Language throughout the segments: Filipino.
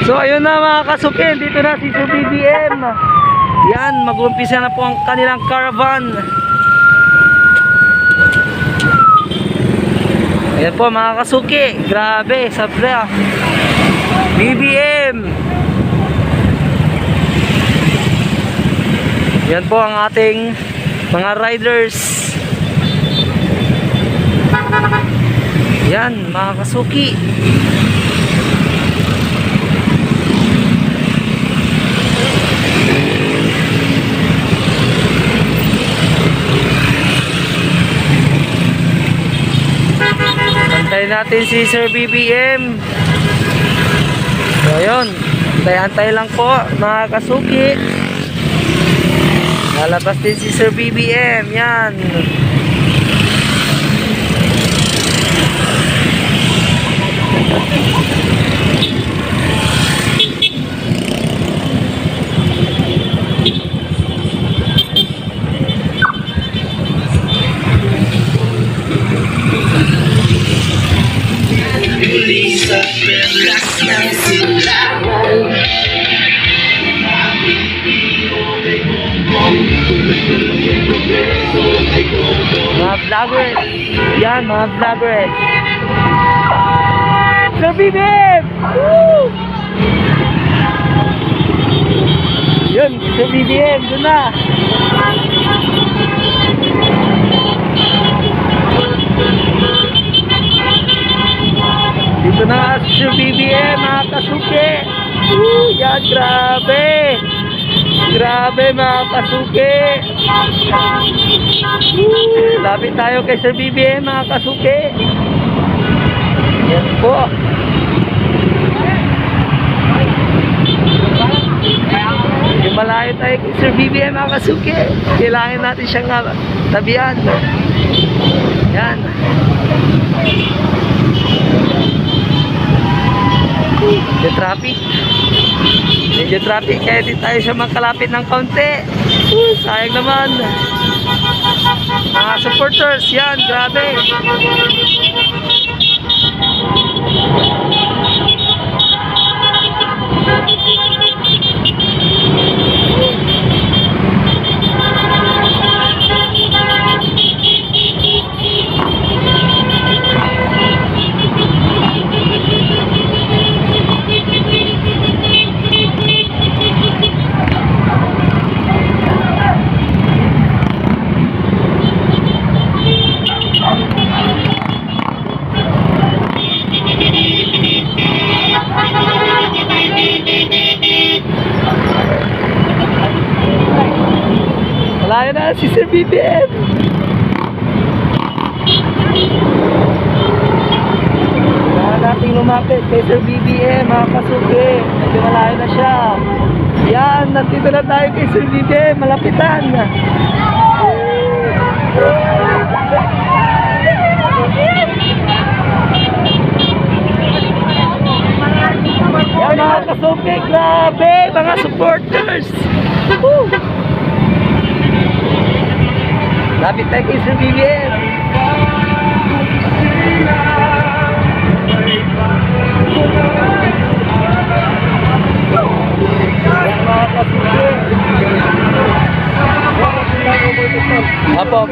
So ayun na mga kasukin, dito na si Sir BBM. Yan, mag-umpisa na po ang kanilang caravan. Ayan po mga kasuki, grabe, sabra. BBM. Yan po ang ating mga riders. Yan mga kasuki. Antayin natin si Sir BBM. So ayun, antay lang po mga kasuki. Lalabas din si Sir BBM. Yan. Mga vloggers. Yan, mga vloggers. Sir BBM! Woo! Yun, Sir BBM, doon na. Dito na Sir BBM, mga kasuki. Yan, grabe. Grabe mga kasuki. Lapit tayo kay Sir BBM mga kasuki. Yan po. Yung malayo tayo kay Sir BBM mga kasuki. Kailangan natin siyang tabihan. Yan. Medyo traffic. Medyo traffic kaya di tayo siya makalapit ng kaunti. Sayang naman. Mga supporters, yan, grabe. Malayo na si Sir BBM. Kaya natin lumapit kay Sir BBM mga kasuki. Medyo malayo na siya. Yan, nandito na tayo kay Sir BBM. Malapitan. Yan mga kasuki. Grabe mga supporters. Lapit tayo kay Sir BBM. Mga kasuki. Apo.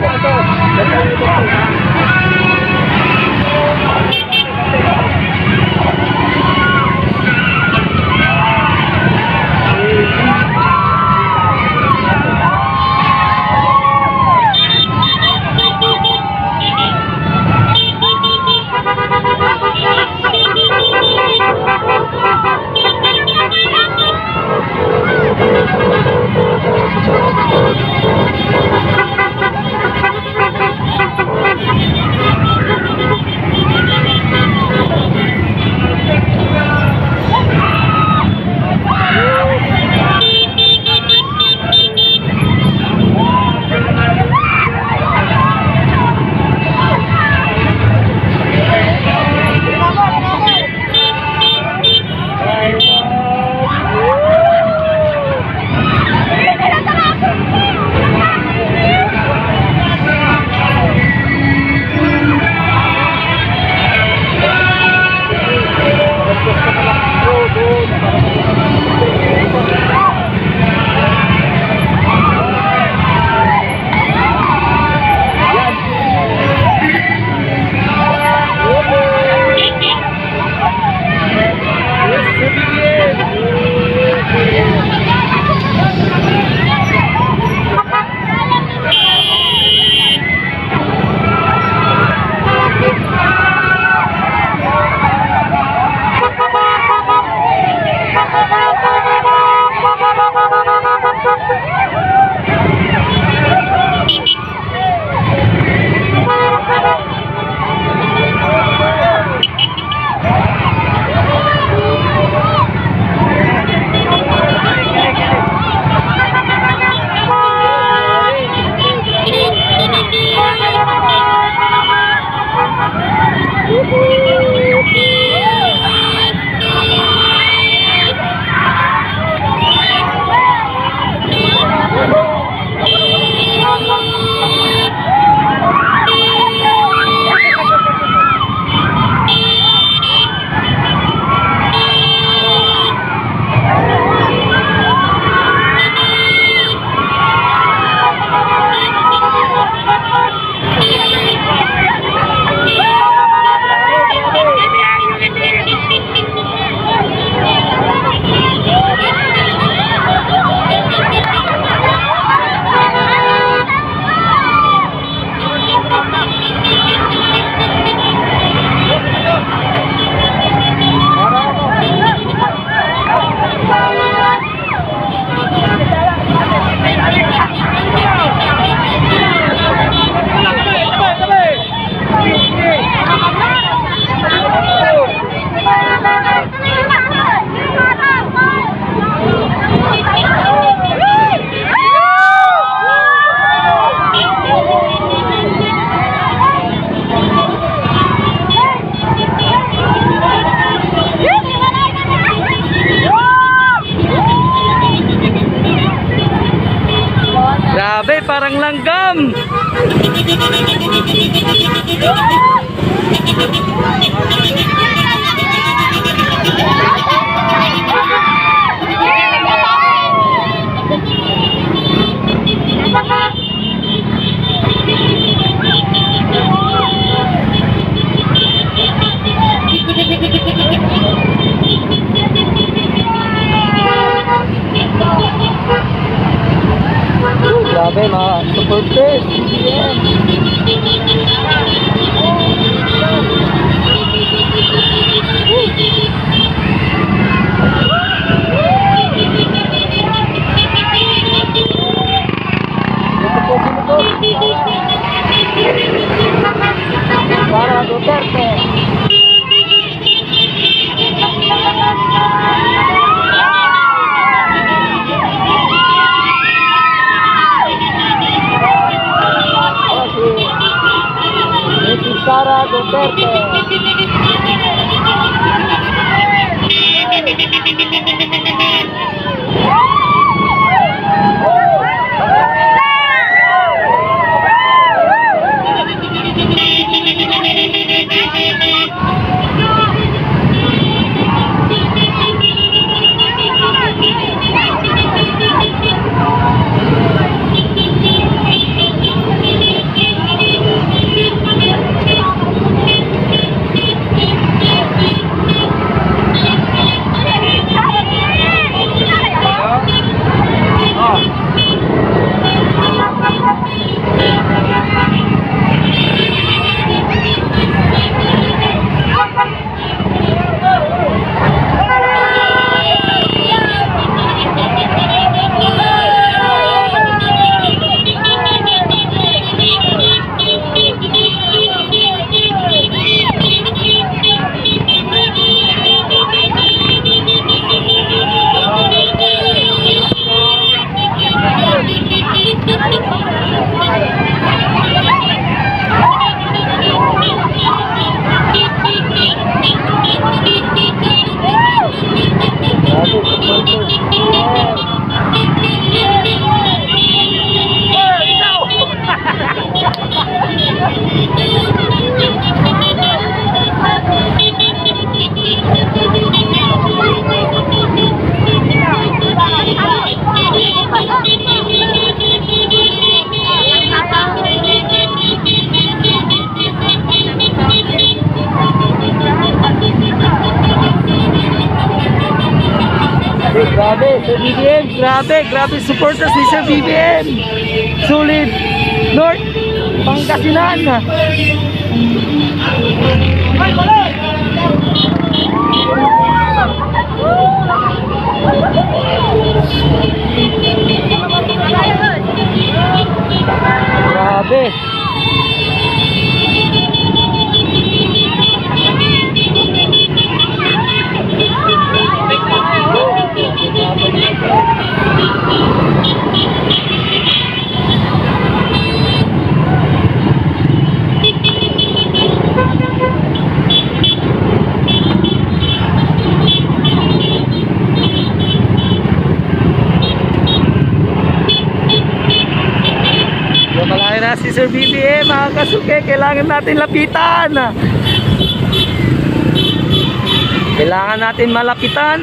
Grabe, parang langgam. Grabe mga supporters. BBM. Ito po sinubog. Para Duterte. Sara Duterte. Grabe, Sir BBM, grabe supporters ni Sir BBM. Sulit North, Pangasinan. Grabe. Malaki na si Sir BBM, mga kasuke, kailangan natin lapitan. Kailangan natin malapitan.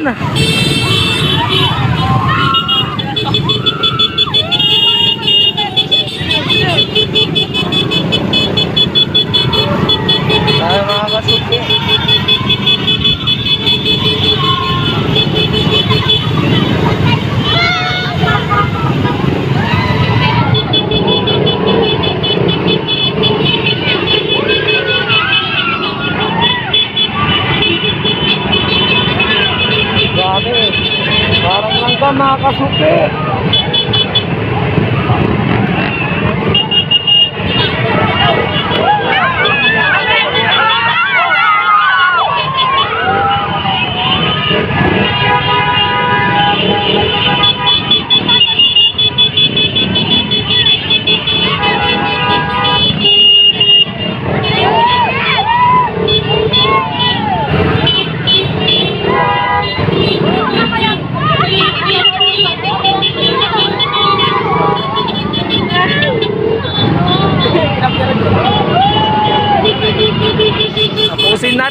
Tayo mga kasuke. Grabe, parang langgam mga kasuke.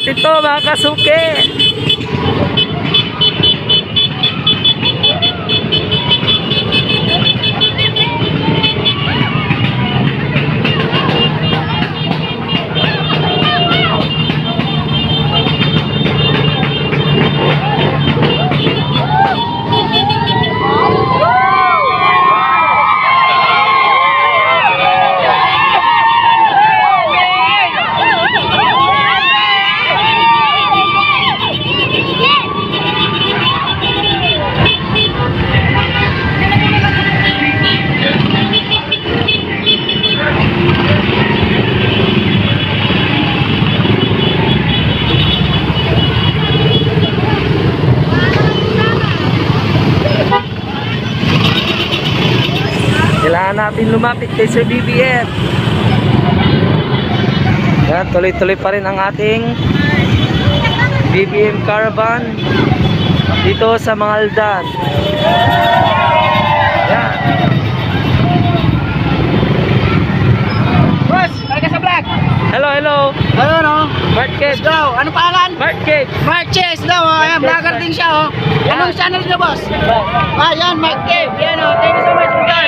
natin to mga kasuki. Kailangan natin lumapit kay Sir BBM. Yan, tuloy-tuloy pa rin ang ating BBM Caravan dito sa Mangaldan. Yan. Boss, talaga sa vlog. Hello, hello. Ayun oh. Mark Cage. Let's go. Ano pangalan? Mark Cage. Mark Chase daw. Ayan, vlogger din siya oh. Anong channel niyo, boss? Ayan, Mark Cave. Yan oh. Thank you so much, Mark.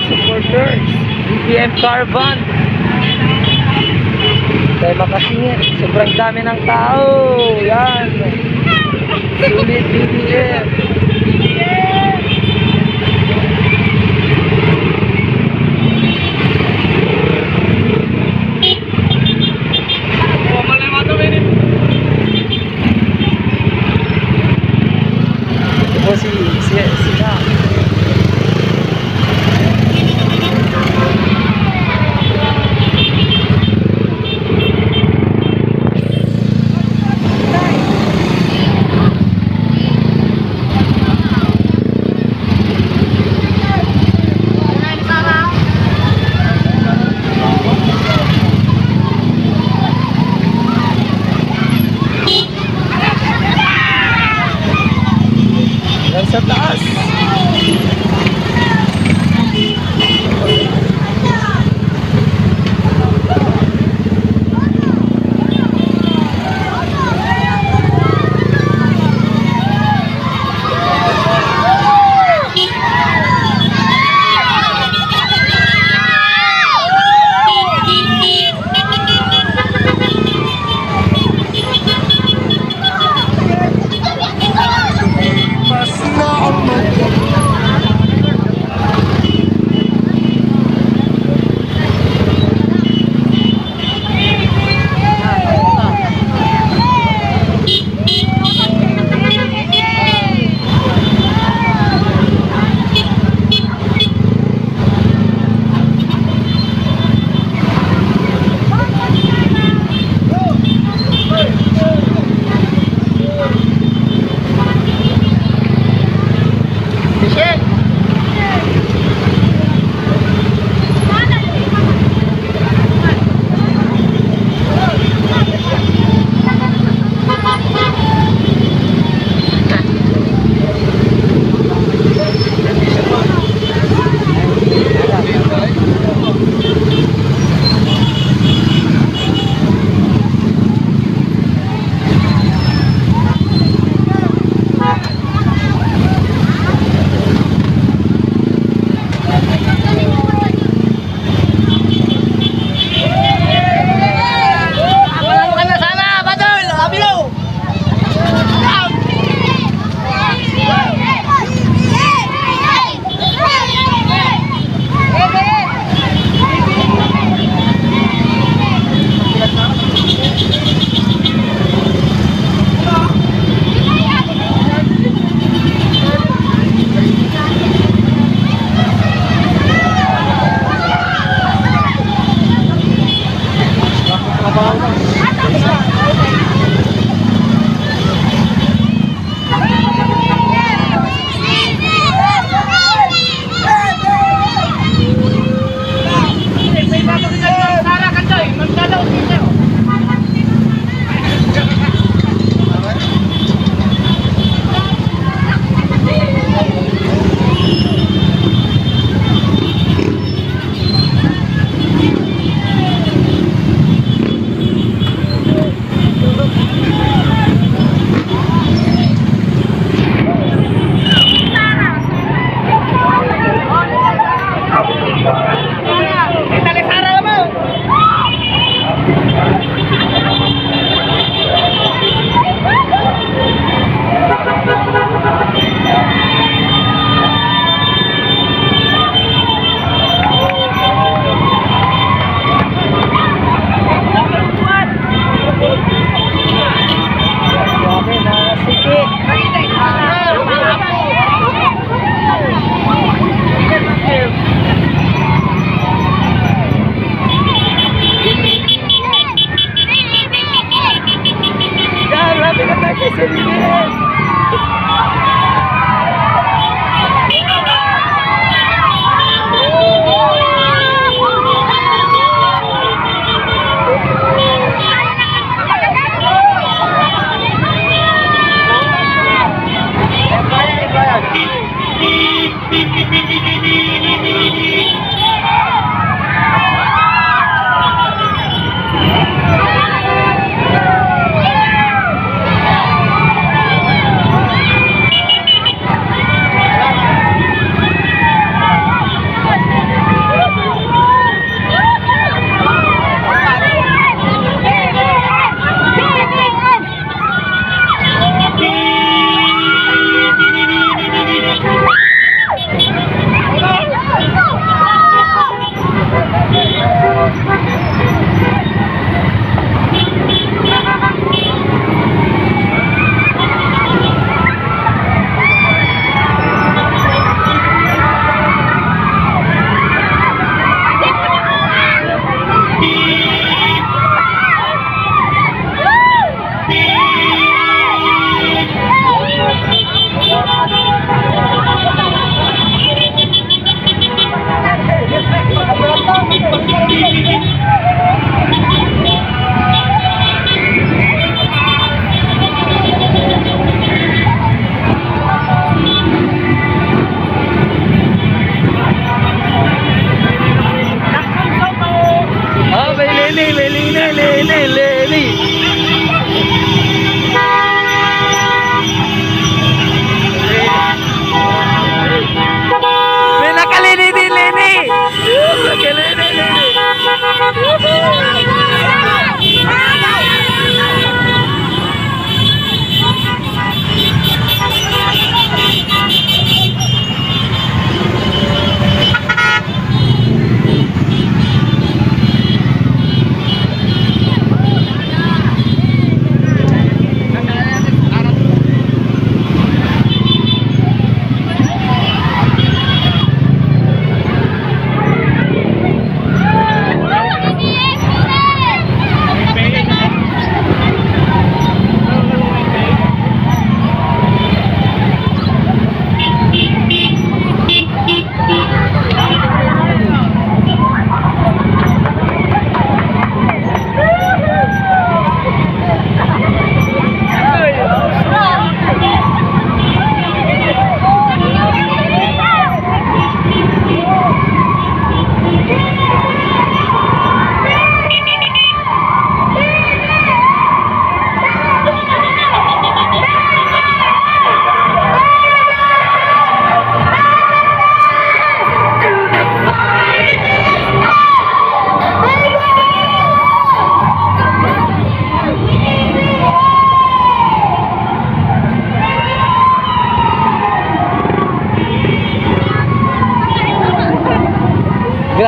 supporters, BBM Caravan. Tayo makasingit, sobrang dami ng tao. Yan, sulit BBM. Ito po si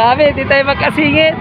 dami, di tayo magkasingit.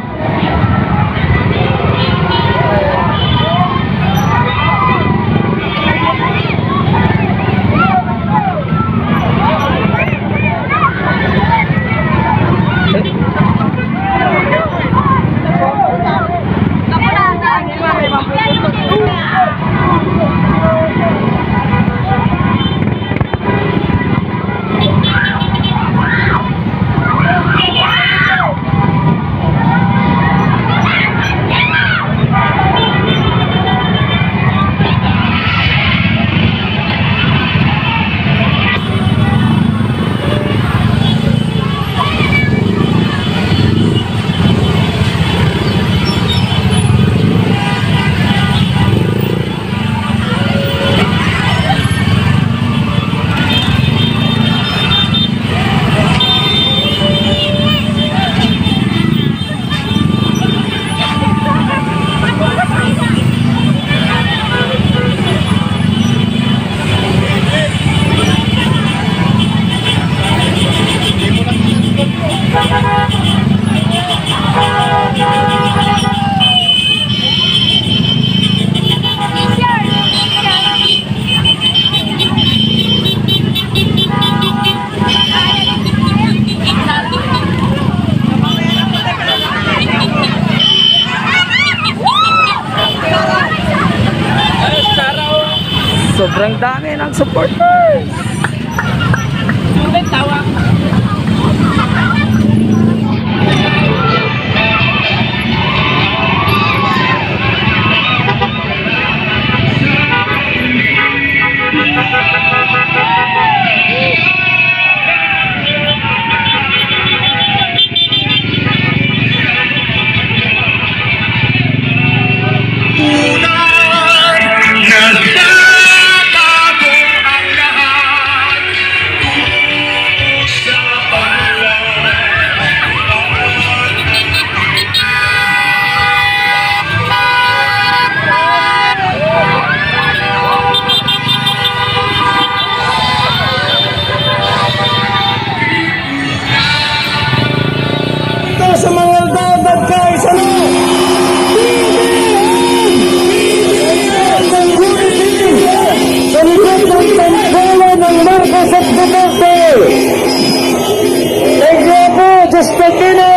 Sobrang dami ng supporters. Sulit, tawa. Sa mga dagat guys, ano? Sa likod ng tangkala ng Marcos at Duterte. Thank you po, Justino.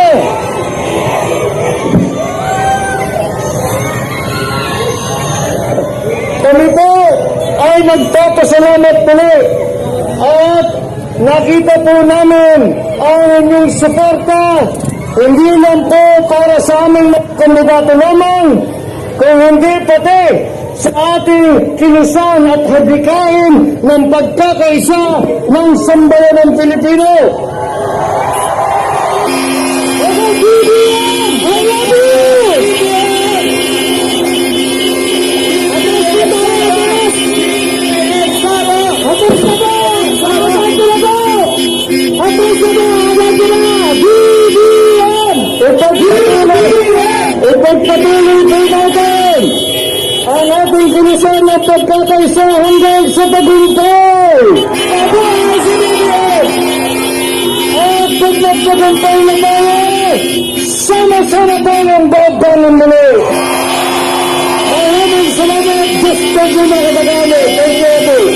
Kami po ay nagpapasalamat muli at nakita po namin ang inyong suporta. Hindi lang po para sa aming kandidato lamang, kung hindi pati sa ating kilusan at hadikain ng pagkakaisa ng sambayan ng Pilipino. Ipagpatuloy po natin ang ating kilusan at pagkakaisa hanggang sa tagumpay. At pag nagtagumpay na tayo, sama-sama tayong babalik muli. Maraming salamat, Diyos, pag-ibig na kabagamit. Thank you.